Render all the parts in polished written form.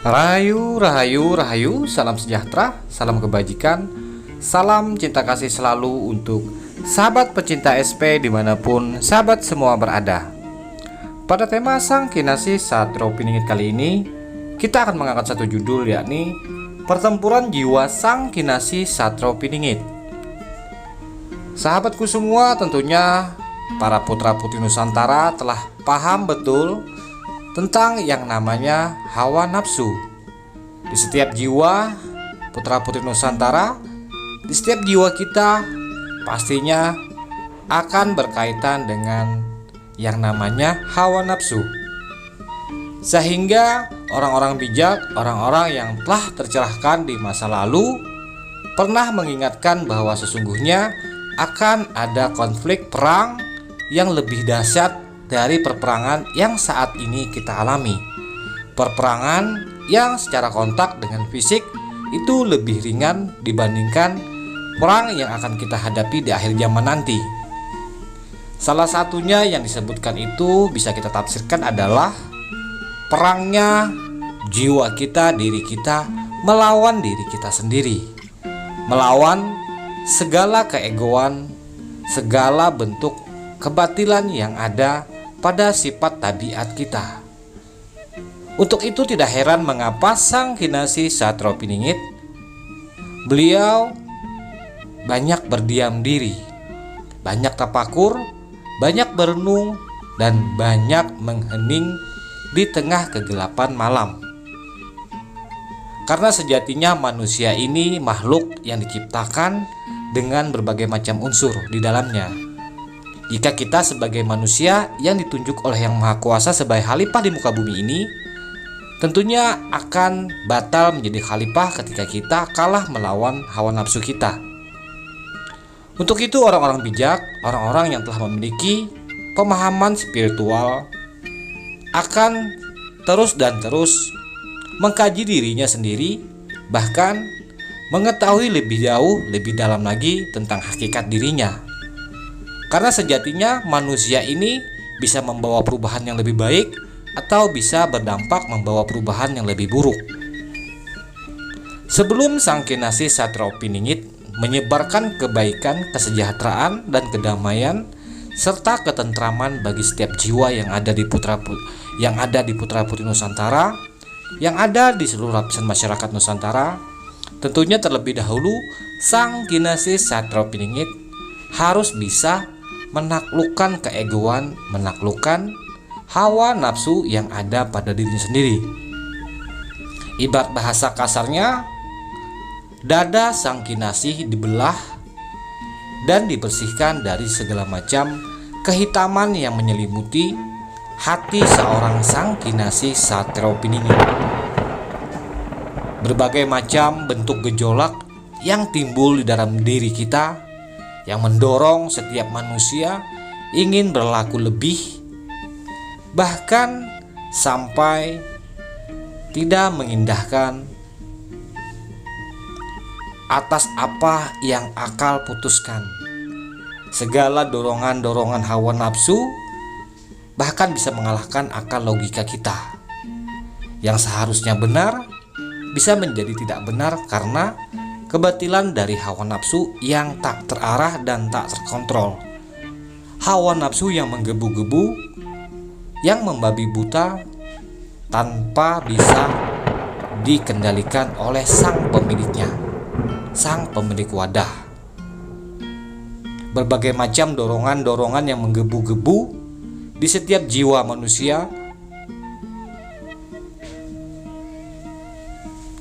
Rahayu, rahayu, rahayu, salam sejahtera, salam kebajikan, salam cinta kasih selalu untuk sahabat pecinta SP dimanapun sahabat semua berada. Pada tema Sang Kinasih Satrio Piningit kali ini, kita akan mengangkat satu judul, yakni Pertempuran Jiwa Sang Kinasih Satrio Piningit. Sahabatku semua, tentunya para putra putri Nusantara telah paham betul tentang yang namanya hawa nafsu. Di setiap jiwa putra putri Nusantara, di setiap jiwa kita pastinya akan berkaitan dengan yang namanya hawa nafsu. Sehingga orang-orang bijak, orang-orang yang telah tercerahkan di masa lalu pernah mengingatkan bahwa sesungguhnya akan ada konflik perang yang lebih dahsyat dari perperangan yang saat ini kita alami. Perperangan yang secara kontak dengan fisik itu lebih ringan dibandingkan perang yang akan kita hadapi di akhir zaman nanti. Salah satunya yang disebutkan itu bisa kita tafsirkan adalah perangnya jiwa kita, diri kita melawan diri kita sendiri, melawan segala keegoan, segala bentuk kebatilan yang ada pada sifat tabiat kita. Untuk itu tidak heran mengapa Sang Kinasih Satrio Piningit beliau banyak berdiam diri, banyak tapakur, banyak berenung, dan banyak menghening di tengah kegelapan malam. Karena sejatinya manusia ini makhluk yang diciptakan dengan berbagai macam unsur di dalamnya. Jika kita sebagai manusia yang ditunjuk oleh Yang Maha Kuasa sebagai khalifah di muka bumi ini, tentunya akan batal menjadi khalifah ketika kita kalah melawan hawa nafsu kita. Untuk itu orang-orang bijak, orang-orang yang telah memiliki pemahaman spiritual akan terus dan terus mengkaji dirinya sendiri, bahkan mengetahui lebih jauh, lebih dalam lagi tentang hakikat dirinya. Karena sejatinya manusia ini bisa membawa perubahan yang lebih baik atau bisa berdampak membawa perubahan yang lebih buruk. Sebelum Sang Kinasih Satrio Piningit menyebarkan kebaikan, kesejahteraan, dan kedamaian serta ketentraman bagi setiap jiwa yang ada di putra putri Nusantara, yang ada di seluruh lapisan masyarakat Nusantara, tentunya terlebih dahulu Sang Kinasih Satrio Piningit harus bisa menaklukkan keegoan, menaklukkan hawa nafsu yang ada pada dirinya sendiri. Ibarat bahasa kasarnya, dada Sang Kinasih dibelah dan dibersihkan dari segala macam kehitaman yang menyelimuti hati seorang Sang Kinasih Satrio Piningit. Berbagai macam bentuk gejolak yang timbul di dalam diri kita, yang mendorong setiap manusia ingin berlaku lebih, bahkan sampai tidak mengindahkan atas apa yang akal putuskan. Segala dorongan-dorongan hawa nafsu bahkan bisa mengalahkan akal logika kita. Yang seharusnya benar bisa menjadi tidak benar karena kebatilan dari hawa nafsu yang tak terarah dan tak terkontrol. Hawa nafsu yang menggebu-gebu, yang membabi buta tanpa bisa dikendalikan oleh sang pemiliknya, sang pemilik wadah. Berbagai macam dorongan-dorongan yang menggebu-gebu di setiap jiwa manusia,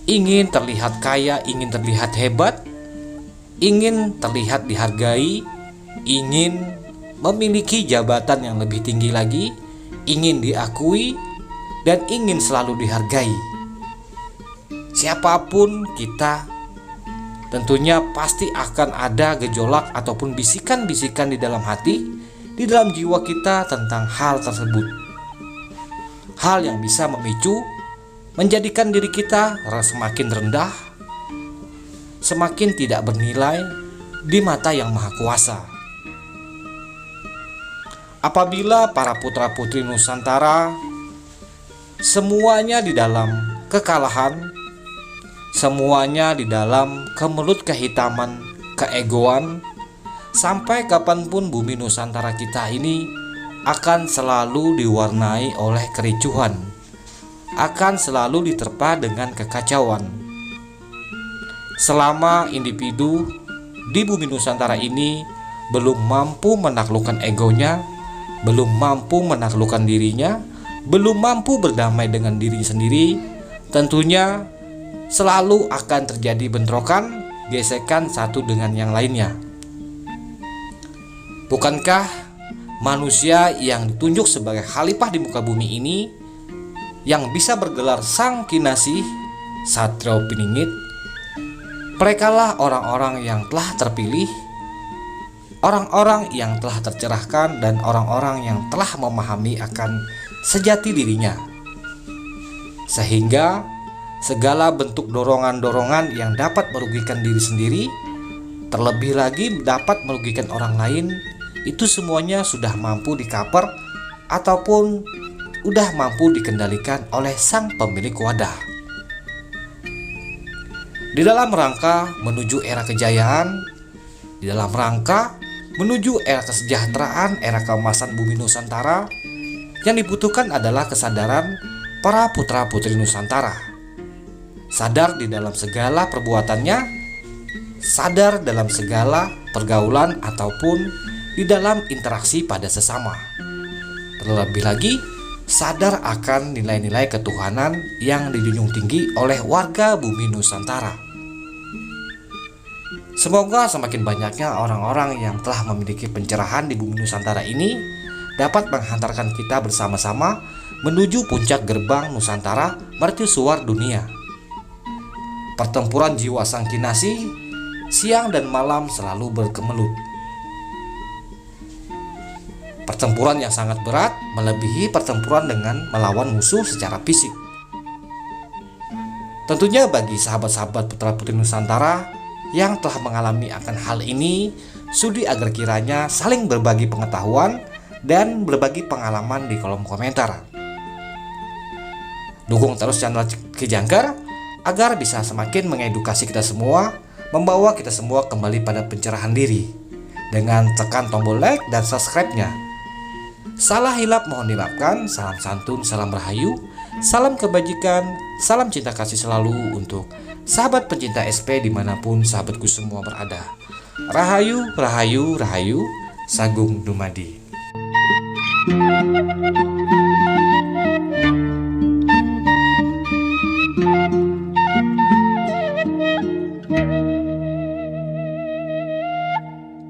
ingin terlihat kaya, ingin terlihat hebat, ingin terlihat dihargai, ingin memiliki jabatan yang lebih tinggi lagi, ingin diakui, dan ingin selalu dihargai. Siapapun kita, tentunya pasti akan ada gejolak ataupun bisikan-bisikan di dalam hati, di dalam jiwa kita tentang hal tersebut. Hal yang bisa memicu menjadikan diri kita semakin rendah, semakin tidak bernilai di mata Yang Maha Kuasa. Apabila para putra putri Nusantara semuanya di dalam kekalahan, semuanya di dalam kemelut kehitaman, keegoan. Sampai kapanpun bumi Nusantara kita ini akan selalu diwarnai oleh kericuhan, akan selalu diterpa dengan kekacauan. Selama individu di bumi Nusantara ini belum mampu menaklukkan egonya, belum mampu menaklukkan dirinya, belum mampu berdamai dengan diri sendiri, tentunya selalu akan terjadi bentrokan, gesekan satu dengan yang lainnya. Bukankah manusia yang ditunjuk sebagai khalifah di muka bumi ini, yang bisa bergelar Sang Kinasih, Satrio Piningit, merekalah orang-orang yang telah terpilih, orang-orang yang telah tercerahkan, dan orang-orang yang telah memahami akan sejati dirinya, sehingga segala bentuk dorongan-dorongan yang dapat merugikan diri sendiri, terlebih lagi dapat merugikan orang lain, itu semuanya sudah mampu di-cover ataupun sudah mampu dikendalikan oleh sang pemilik wadah. Di dalam rangka menuju era kejayaan, di dalam rangka menuju era kesejahteraan, era keemasan bumi Nusantara, yang dibutuhkan adalah kesadaran para putra-putri Nusantara. Sadar di dalam segala perbuatannya, sadar dalam segala pergaulan ataupun di dalam interaksi pada sesama. Terlebih lagi, sadar akan nilai-nilai ketuhanan yang dijunjung tinggi oleh warga bumi Nusantara. Semoga semakin banyaknya orang-orang yang telah memiliki pencerahan di bumi Nusantara ini dapat menghantarkan kita bersama-sama menuju puncak gerbang Nusantara mercusuar dunia. Pertempuran jiwa Sang Kinasih siang dan malam selalu berkemelut. Pertempuran yang sangat berat melebihi pertempuran dengan melawan musuh secara fisik. Tentunya bagi sahabat-sahabat putra-putri Nusantara yang telah mengalami akan hal ini, sudi agar kiranya saling berbagi pengetahuan dan berbagi pengalaman di kolom komentar. Dukung terus channel Kijangker agar bisa semakin mengedukasi kita semua, membawa kita semua kembali pada pencerahan diri dengan tekan tombol like dan subscribe-nya. Salah hilap mohon dimaafkan. Salam santun, salam rahayu, salam kebajikan, salam cinta kasih selalu untuk sahabat pencinta SP dimanapun sahabatku semua berada. Rahayu, rahayu, rahayu, Sagung Dumadi.